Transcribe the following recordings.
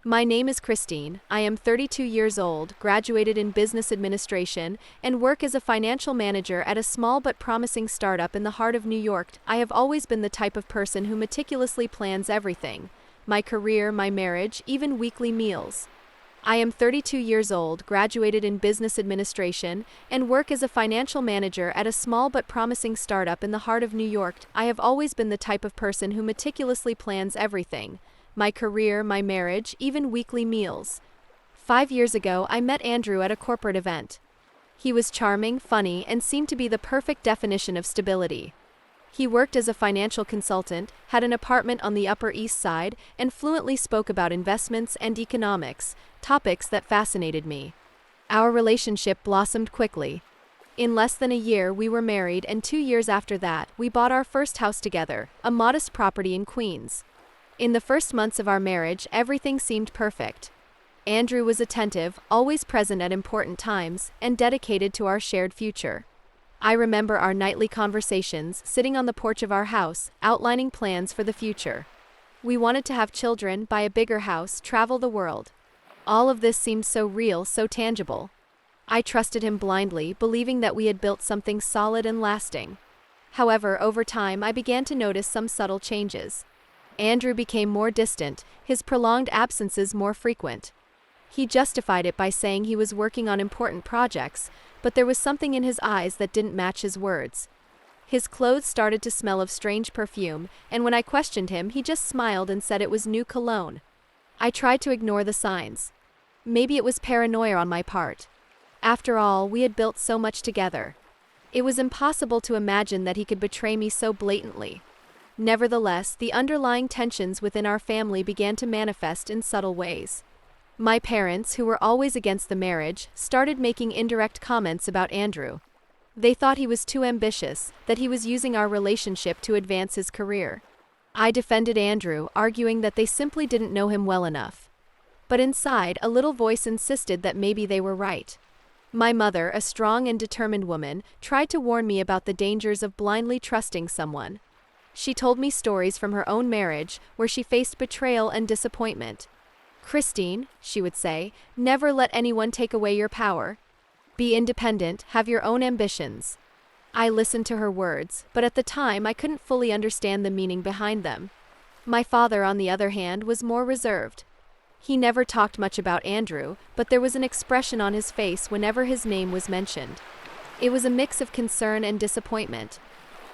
My name is Christine. I am 32 years old, graduated in business administration, and work as a financial manager at a small but promising startup in the heart of New York. I have always been the type of person who meticulously plans everything: my career, my marriage, even weekly meals. I am 32 years old, graduated in business administration, and work as a financial manager at a small but promising startup in the heart of New York. I have always been the type of person who meticulously plans everything: my career, my marriage, even weekly meals. 5 years ago, I met Andrew at a corporate event. He was charming, funny, and seemed to be the perfect definition of stability. He worked as a financial consultant, had an apartment on the Upper East Side, and fluently spoke about investments and economics, topics that fascinated me. Our relationship blossomed quickly. In less than a year, we were married, and 2 years after that, we bought our first house together, a modest property in Queens. In the first months of our marriage, everything seemed perfect. Andrew was attentive, always present at important times, and dedicated to our shared future. I remember our nightly conversations, sitting on the porch of our house, outlining plans for the future. We wanted to have children, buy a bigger house, travel the world. All of this seemed so real, so tangible. I trusted him blindly, believing that we had built something solid and lasting. However, over time, I began to notice some subtle changes. Andrew became more distant, his prolonged absences more frequent. He justified it by saying he was working on important projects, but there was something in his eyes that didn't match his words. His clothes started to smell of strange perfume, and when I questioned him, he just smiled and said it was new cologne. I tried to ignore the signs. Maybe it was paranoia on my part. After all, we had built so much together. It was impossible to imagine that he could betray me so blatantly. Nevertheless, the underlying tensions within our family began to manifest in subtle ways. My parents, who were always against the marriage, started making indirect comments about Andrew. They thought he was too ambitious, that he was using our relationship to advance his career. I defended Andrew, arguing that they simply didn't know him well enough. But inside, a little voice insisted that maybe they were right. My mother, a strong and determined woman, tried to warn me about the dangers of blindly trusting someone. She told me stories from her own marriage, where she faced betrayal and disappointment. "Christine," she would say, "never let anyone take away your power. Be independent, have your own ambitions." I listened to her words, but at the time I couldn't fully understand the meaning behind them. My father, on the other hand, was more reserved. He never talked much about Andrew, but there was an expression on his face whenever his name was mentioned. It was a mix of concern and disappointment.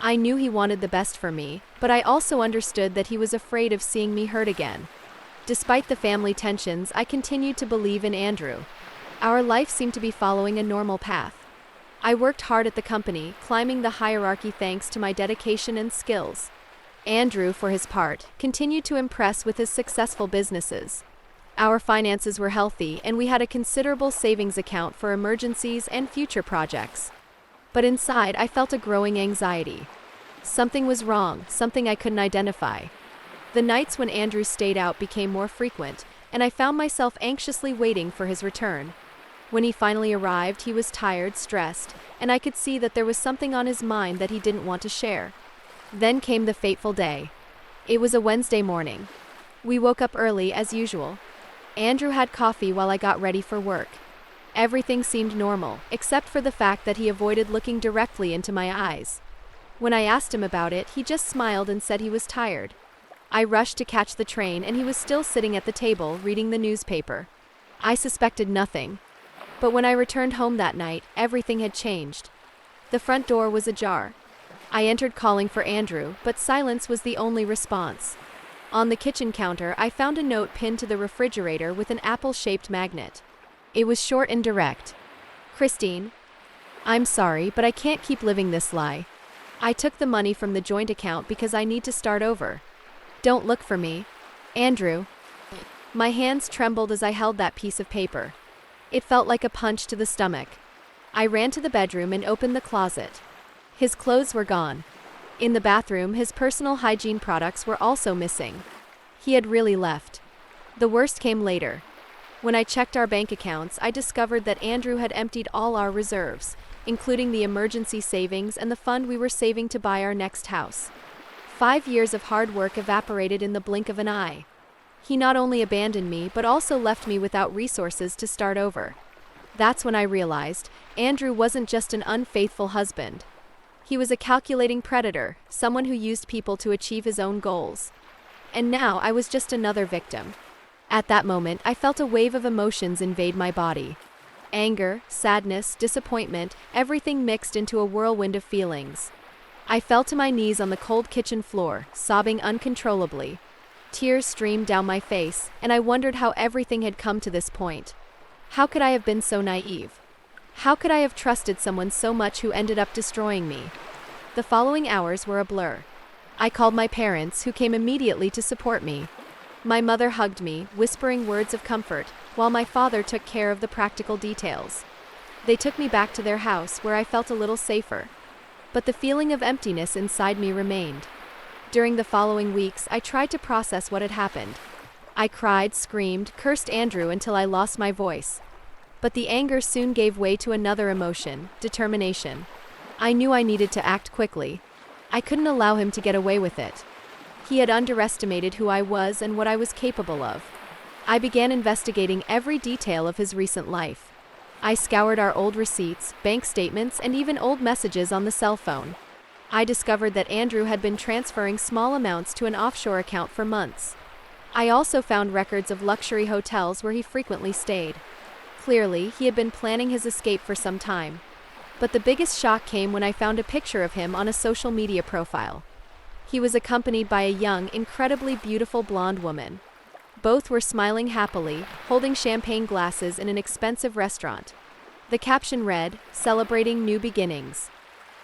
I knew he wanted the best for me, but I also understood that he was afraid of seeing me hurt again. Despite the family tensions, I continued to believe in Andrew. Our life seemed to be following a normal path. I worked hard at the company, climbing the hierarchy thanks to my dedication and skills. Andrew, for his part, continued to impress with his successful businesses. Our finances were healthy, and we had a considerable savings account for emergencies and future projects. But inside, I felt a growing anxiety. Something was wrong, something I couldn't identify. The nights when Andrew stayed out became more frequent, and I found myself anxiously waiting for his return. When he finally arrived, he was tired, stressed, and I could see that there was something on his mind that he didn't want to share. Then came the fateful day. It was a Wednesday morning. We woke up early, as usual. Andrew had coffee while I got ready for work. Everything seemed normal, except for the fact that he avoided looking directly into my eyes. When I asked him about it, he just smiled and said he was tired. I rushed to catch the train, and he was still sitting at the table, reading the newspaper. I suspected nothing. But when I returned home that night, everything had changed. The front door was ajar. I entered calling for Andrew, but silence was the only response. On the kitchen counter, I found a note pinned to the refrigerator with an apple-shaped magnet. It was short and direct. "Christine, I'm sorry, but I can't keep living this lie. I took the money from the joint account because I need to start over. Don't look for me. Andrew." My hands trembled as I held that piece of paper. It felt like a punch to the stomach. I ran to the bedroom and opened the closet. His clothes were gone. In the bathroom, his personal hygiene products were also missing. He had really left. The worst came later. When I checked our bank accounts, I discovered that Andrew had emptied all our reserves, including the emergency savings and the fund we were saving to buy our next house. 5 years of hard work evaporated in the blink of an eye. He not only abandoned me but also left me without resources to start over. That's when I realized Andrew wasn't just an unfaithful husband. He was a calculating predator, someone who used people to achieve his own goals. And now I was just another victim. At that moment, I felt a wave of emotions invade my body. Anger, sadness, disappointment, everything mixed into a whirlwind of feelings. I fell to my knees on the cold kitchen floor, sobbing uncontrollably. Tears streamed down my face, and I wondered how everything had come to this point. How could I have been so naive? How could I have trusted someone so much who ended up destroying me? The following hours were a blur. I called my parents, who came immediately to support me. My mother hugged me, whispering words of comfort, while my father took care of the practical details. They took me back to their house, where I felt a little safer. But the feeling of emptiness inside me remained. During the following weeks, I tried to process what had happened. I cried, screamed, cursed Andrew until I lost my voice. But the anger soon gave way to another emotion, determination. I knew I needed to act quickly. I couldn't allow him to get away with it. He had underestimated who I was and what I was capable of. I began investigating every detail of his recent life. I scoured our old receipts, bank statements, and even old messages on the cell phone. I discovered that Andrew had been transferring small amounts to an offshore account for months. I also found records of luxury hotels where he frequently stayed. Clearly, he had been planning his escape for some time. But the biggest shock came when I found a picture of him on a social media profile. He was accompanied by a young, incredibly beautiful blonde woman. Both were smiling happily, holding champagne glasses in an expensive restaurant. The caption read, "Celebrating new beginnings."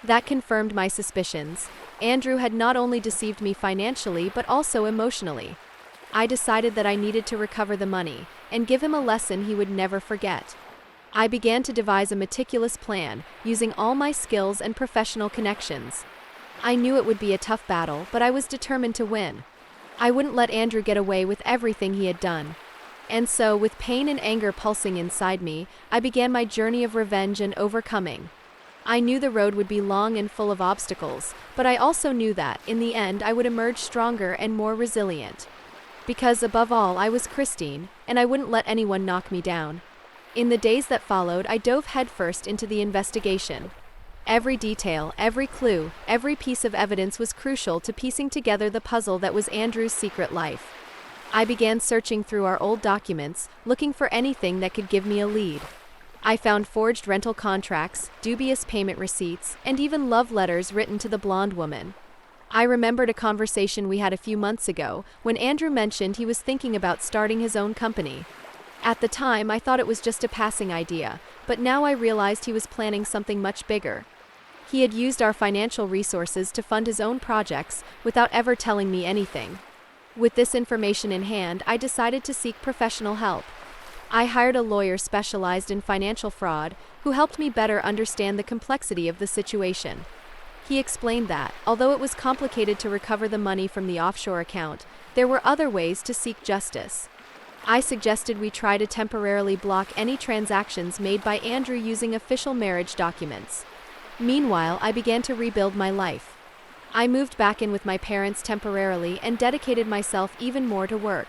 That confirmed my suspicions. Andrew had not only deceived me financially but also emotionally. I decided that I needed to recover the money and give him a lesson he would never forget. I began to devise a meticulous plan, using all my skills and professional connections. I knew it would be a tough battle, but I was determined to win. I wouldn't let Andrew get away with everything he had done. And so, with pain and anger pulsing inside me, I began my journey of revenge and overcoming. I knew the road would be long and full of obstacles, but I also knew that, in the end, I would emerge stronger and more resilient. Because, above all, I was Christine, and I wouldn't let anyone knock me down. In the days that followed, I dove headfirst into the investigation. Every detail, every clue, every piece of evidence was crucial to piecing together the puzzle that was Andrew's secret life. I began searching through our old documents, looking for anything that could give me a lead. I found forged rental contracts, dubious payment receipts, and even love letters written to the blonde woman. I remembered a conversation we had a few months ago, when Andrew mentioned he was thinking about starting his own company. At the time, I thought it was just a passing idea, but now I realized he was planning something much bigger. He had used our financial resources to fund his own projects without ever telling me anything. With this information in hand, I decided to seek professional help. I hired a lawyer specialized in financial fraud who helped me better understand the complexity of the situation. He explained that, although it was complicated to recover the money from the offshore account, there were other ways to seek justice. I suggested we try to temporarily block any transactions made by Andrew using official marriage documents. Meanwhile, I began to rebuild my life. I moved back in with my parents temporarily and dedicated myself even more to work.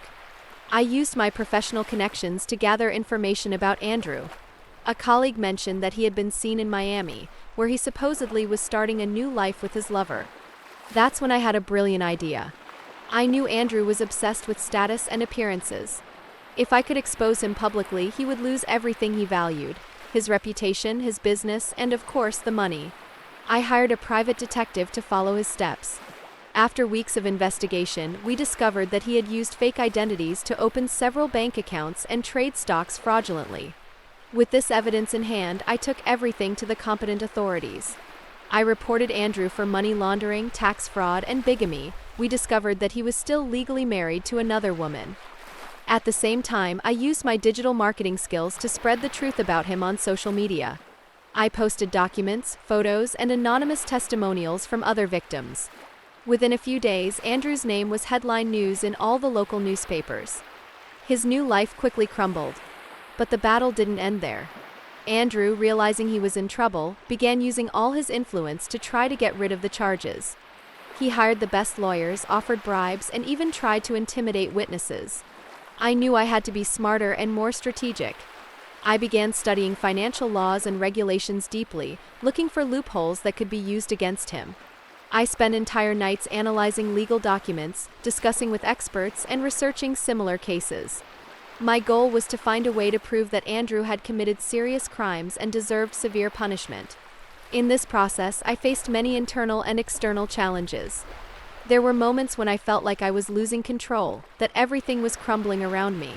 I used my professional connections to gather information about Andrew. A colleague mentioned that he had been seen in Miami, where he supposedly was starting a new life with his lover. That's when I had a brilliant idea. I knew Andrew was obsessed with status and appearances. If I could expose him publicly, he would lose everything he valued: his reputation, his business, and of course, the money. I hired a private detective to follow his steps. After weeks of investigation, we discovered that he had used fake identities to open several bank accounts and trade stocks fraudulently. With this evidence in hand, I took everything to the competent authorities. I reported Andrew for money laundering, tax fraud, and bigamy. We discovered that he was still legally married to another woman. At the same time, I used my digital marketing skills to spread the truth about him on social media. I posted documents, photos, and anonymous testimonials from other victims. Within a few days, Andrew's name was headline news in all the local newspapers. His new life quickly crumbled. But the battle didn't end there. Andrew, realizing he was in trouble, began using all his influence to try to get rid of the charges. He hired the best lawyers, offered bribes, and even tried to intimidate witnesses. I knew I had to be smarter and more strategic. I began studying financial laws and regulations deeply, looking for loopholes that could be used against him. I spent entire nights analyzing legal documents, discussing with experts, and researching similar cases. My goal was to find a way to prove that Andrew had committed serious crimes and deserved severe punishment. In this process, I faced many internal and external challenges. There were moments when I felt like I was losing control, that everything was crumbling around me.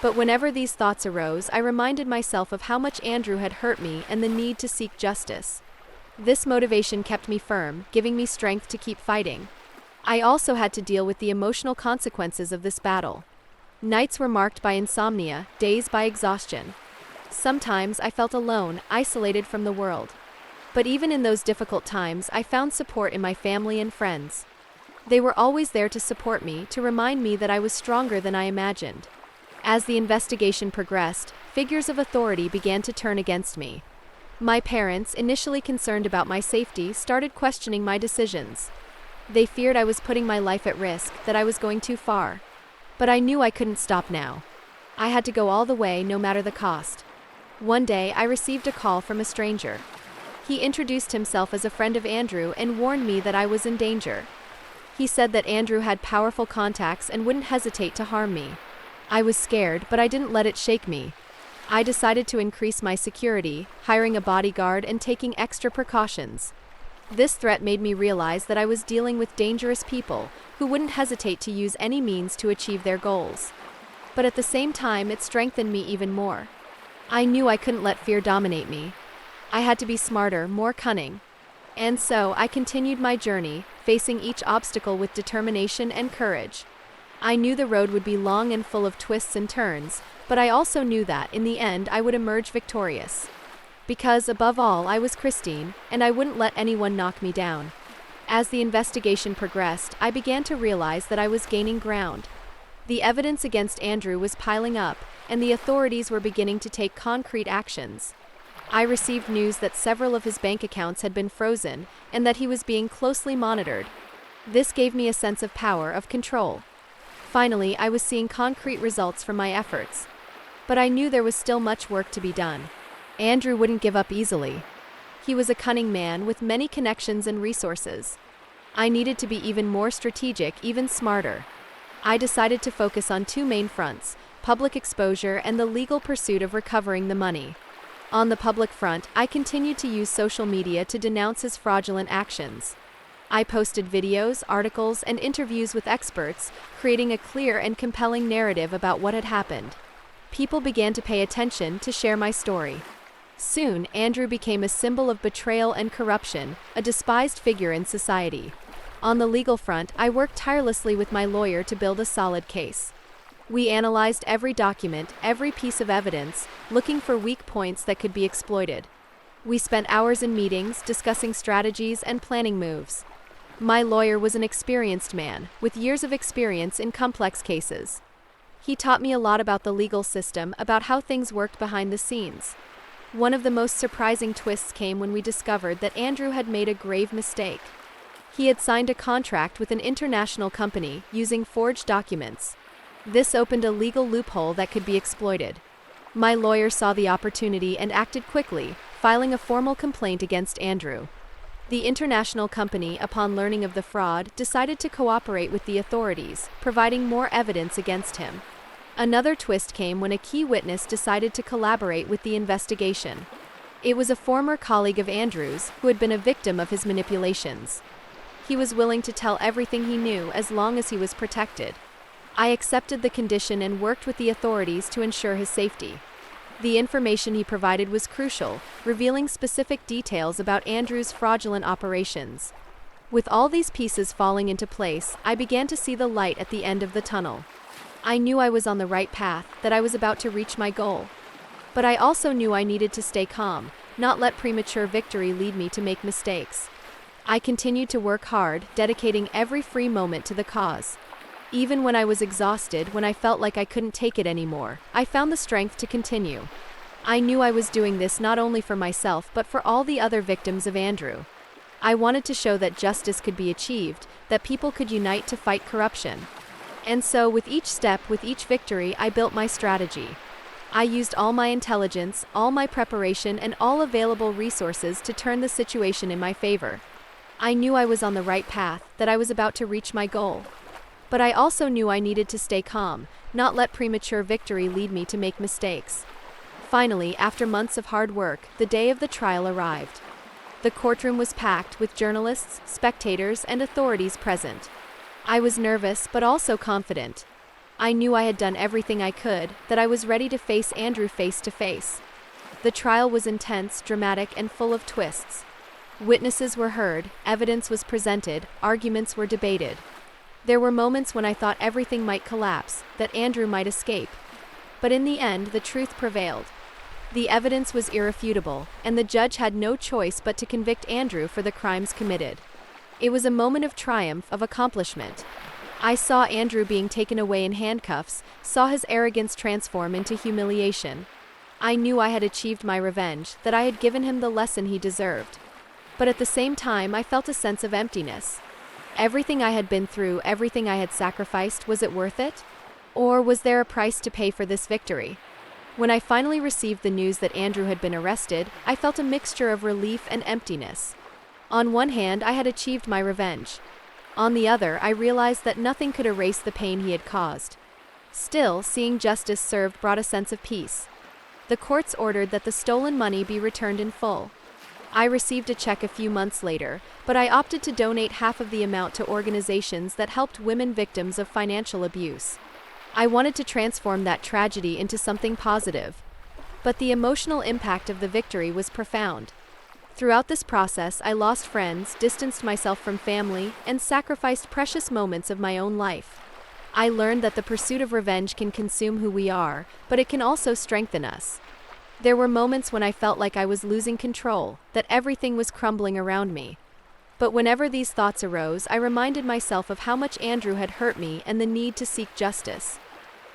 But whenever these thoughts arose, I reminded myself of how much Andrew had hurt me and the need to seek justice. This motivation kept me firm, giving me strength to keep fighting. I also had to deal with the emotional consequences of this battle. Nights were marked by insomnia, days by exhaustion. Sometimes I felt alone, isolated from the world. But even in those difficult times, I found support in my family and friends. They were always there to support me, to remind me that I was stronger than I imagined. As the investigation progressed, figures of authority began to turn against me. My parents, initially concerned about my safety, started questioning my decisions. They feared I was putting my life at risk, that I was going too far. But I knew I couldn't stop now. I had to go all the way, no matter the cost. One day, I received a call from a stranger. He introduced himself as a friend of Andrew and warned me that I was in danger. He said that Andrew had powerful contacts and wouldn't hesitate to harm me. I was scared, but I didn't let it shake me. I decided to increase my security, hiring a bodyguard and taking extra precautions. This threat made me realize that I was dealing with dangerous people who wouldn't hesitate to use any means to achieve their goals. But at the same time, it strengthened me even more. I knew I couldn't let fear dominate me. I had to be smarter, more cunning. And so, I continued my journey, facing each obstacle with determination and courage. I knew the road would be long and full of twists and turns, but I also knew that, in the end, I would emerge victorious. Because, above all, I was Christine, and I wouldn't let anyone knock me down. As the investigation progressed, I began to realize that I was gaining ground. The evidence against Andrew was piling up, and the authorities were beginning to take concrete actions. I received news that several of his bank accounts had been frozen, and that he was being closely monitored. This gave me a sense of power, of control. Finally, I was seeing concrete results from my efforts. But I knew there was still much work to be done. Andrew wouldn't give up easily. He was a cunning man with many connections and resources. I needed to be even more strategic, even smarter. I decided to focus on two main fronts: public exposure and the legal pursuit of recovering the money. On the public front, I continued to use social media to denounce his fraudulent actions. I posted videos, articles, and interviews with experts, creating a clear and compelling narrative about what had happened. People began to pay attention, to share my story. Soon, Andrew became a symbol of betrayal and corruption, a despised figure in society. On the legal front, I worked tirelessly with my lawyer to build a solid case. We analyzed every document, every piece of evidence, looking for weak points that could be exploited. We spent hours in meetings, discussing strategies and planning moves. My lawyer was an experienced man, with years of experience in complex cases. He taught me a lot about the legal system, about how things worked behind the scenes. One of the most surprising twists came when we discovered that Andrew had made a grave mistake. He had signed a contract with an international company, using forged documents. This opened a legal loophole that could be exploited. My lawyer saw the opportunity and acted quickly, filing a formal complaint against Andrew. The international company, upon learning of the fraud, decided to cooperate with the authorities, providing more evidence against him. Another twist came when a key witness decided to collaborate with the investigation. It was a former colleague of Andrew's who had been a victim of his manipulations. He was willing to tell everything he knew as long as he was protected. I accepted the condition and worked with the authorities to ensure his safety. The information he provided was crucial, revealing specific details about Andrew's fraudulent operations. With all these pieces falling into place, I began to see the light at the end of the tunnel. I knew I was on the right path, that I was about to reach my goal. But I also knew I needed to stay calm, not let premature victory lead me to make mistakes. I continued to work hard, dedicating every free moment to the cause. Even when I was exhausted, when I felt like I couldn't take it anymore, I found the strength to continue. I knew I was doing this not only for myself but for all the other victims of Andrew. I wanted to show that justice could be achieved, that people could unite to fight corruption. And so, with each step, with each victory, I built my strategy. I used all my intelligence, all my preparation, and all available resources to turn the situation in my favor. I knew I was on the right path, that I was about to reach my goal. But I also knew I needed to stay calm, not let premature victory lead me to make mistakes. Finally, after months of hard work, the day of the trial arrived. The courtroom was packed with journalists, spectators, and authorities present. I was nervous, but also confident. I knew I had done everything I could, that I was ready to face Andrew face to face. The trial was intense, dramatic, and full of twists. Witnesses were heard, evidence was presented, arguments were debated. There were moments when I thought everything might collapse, that Andrew might escape. But in the end, the truth prevailed. The evidence was irrefutable, and the judge had no choice but to convict Andrew for the crimes committed. It was a moment of triumph, of accomplishment. I saw Andrew being taken away in handcuffs, saw his arrogance transform into humiliation. I knew I had achieved my revenge, that I had given him the lesson he deserved. But at the same time, I felt a sense of emptiness. Everything I had been through, everything I had sacrificed, was it worth it? Or was there a price to pay for this victory? When I finally received the news that Andrew had been arrested, I felt a mixture of relief and emptiness. On one hand, I had achieved my revenge. On the other, I realized that nothing could erase the pain he had caused. Still, seeing justice served brought a sense of peace. The courts ordered that the stolen money be returned in full. I received a check a few months later, but I opted to donate half of the amount to organizations that helped women victims of financial abuse. I wanted to transform that tragedy into something positive. But the emotional impact of the victory was profound. Throughout this process, I lost friends, distanced myself from family, and sacrificed precious moments of my own life. I learned that the pursuit of revenge can consume who we are, but it can also strengthen us. There were moments when I felt like I was losing control, that everything was crumbling around me. But whenever these thoughts arose, I reminded myself of how much Andrew had hurt me and the need to seek justice.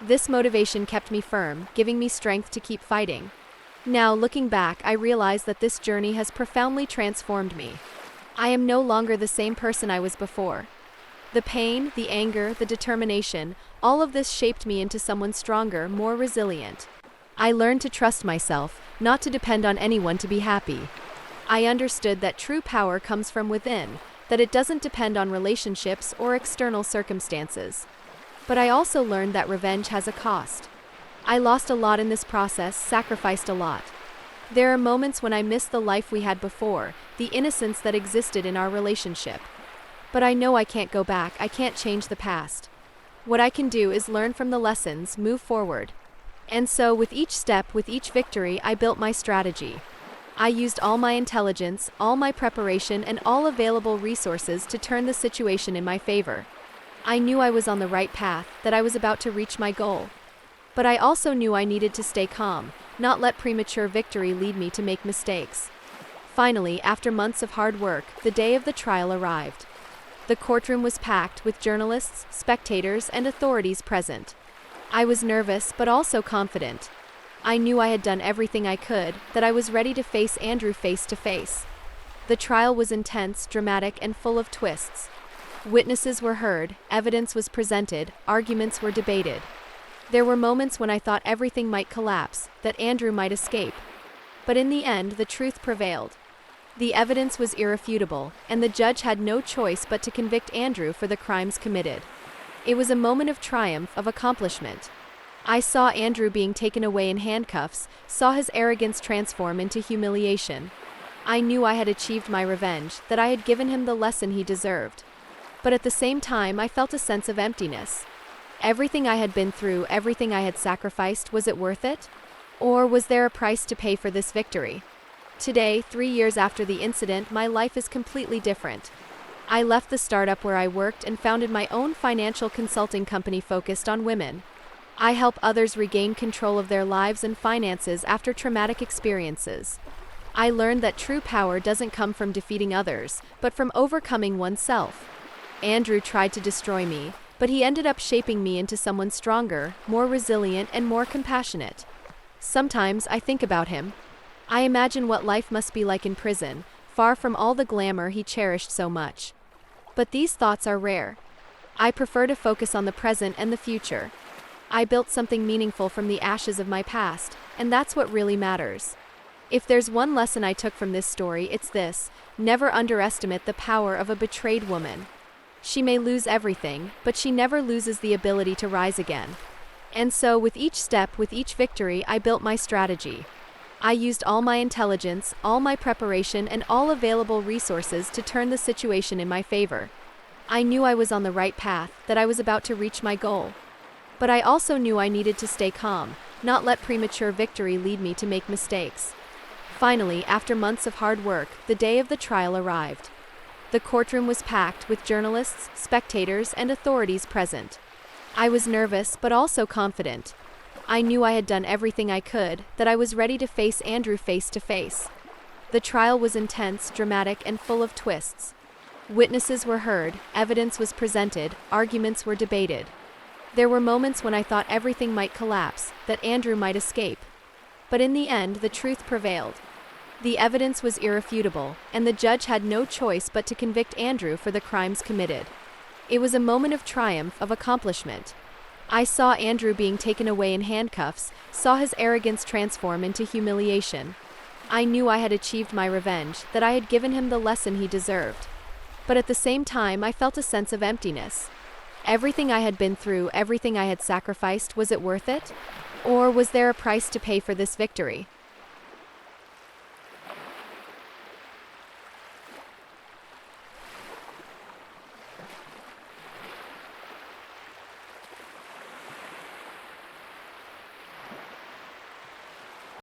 This motivation kept me firm, giving me strength to keep fighting. Now, looking back, I realize that this journey has profoundly transformed me. I am no longer the same person I was before. The pain, the anger, the determination, all of this shaped me into someone stronger, more resilient. I learned to trust myself, not to depend on anyone to be happy. I understood that true power comes from within, that it doesn't depend on relationships or external circumstances. But I also learned that revenge has a cost. I lost a lot in this process, sacrificed a lot. There are moments when I miss the life we had before, the innocence that existed in our relationship. But I know I can't go back, I can't change the past. What I can do is learn from the lessons, move forward. And so, with each step, with each victory, I built my strategy. I used all my intelligence, all my preparation, and all available resources to turn the situation in my favor. I knew I was on the right path, that I was about to reach my goal. But I also knew I needed to stay calm, not let premature victory lead me to make mistakes. Finally, after months of hard work, the day of the trial arrived. The courtroom was packed with journalists, spectators, and authorities present. I was nervous, but also confident. I knew I had done everything I could, that I was ready to face Andrew face to face. The trial was intense, dramatic, and full of twists. Witnesses were heard, evidence was presented, arguments were debated. There were moments when I thought everything might collapse, that Andrew might escape. But in the end, the truth prevailed. The evidence was irrefutable, and the judge had no choice but to convict Andrew for the crimes committed. It was a moment of triumph, of accomplishment. I saw Andrew being taken away in handcuffs, saw his arrogance transform into humiliation. I knew I had achieved my revenge, that I had given him the lesson he deserved. But at the same time, I felt a sense of emptiness. Everything I had been through, everything I had sacrificed, was it worth it? Or was there a price to pay for this victory? Today, 3 years after the incident, my life is completely different. I left the startup where I worked and founded my own financial consulting company focused on women. I help others regain control of their lives and finances after traumatic experiences. I learned that true power doesn't come from defeating others, but from overcoming oneself. Andrew tried to destroy me, but he ended up shaping me into someone stronger, more resilient, and more compassionate. Sometimes I think about him. I imagine what life must be like in prison, far from all the glamour he cherished so much. But these thoughts are rare. I prefer to focus on the present and the future. I built something meaningful from the ashes of my past, and that's what really matters. If there's one lesson I took from this story, it's this: never underestimate the power of a betrayed woman. She may lose everything, but she never loses the ability to rise again. And so, with each step, with each victory, I built my strategy. I used all my intelligence, all my preparation, and all available resources to turn the situation in my favor. I knew I was on the right path, that I was about to reach my goal. But I also knew I needed to stay calm, not let premature victory lead me to make mistakes. Finally, after months of hard work, the day of the trial arrived. The courtroom was packed with journalists, spectators, and authorities present. I was nervous, but also confident. I knew I had done everything I could, that I was ready to face Andrew face to face. The trial was intense, dramatic, and full of twists. Witnesses were heard, evidence was presented, arguments were debated. There were moments when I thought everything might collapse, that Andrew might escape. But in the end, the truth prevailed. The evidence was irrefutable, and the judge had no choice but to convict Andrew for the crimes committed. It was a moment of triumph, of accomplishment. I saw Andrew being taken away in handcuffs, saw his arrogance transform into humiliation. I knew I had achieved my revenge, that I had given him the lesson he deserved. But at the same time, I felt a sense of emptiness. Everything I had been through, everything I had sacrificed, was it worth it? Or was there a price to pay for this victory?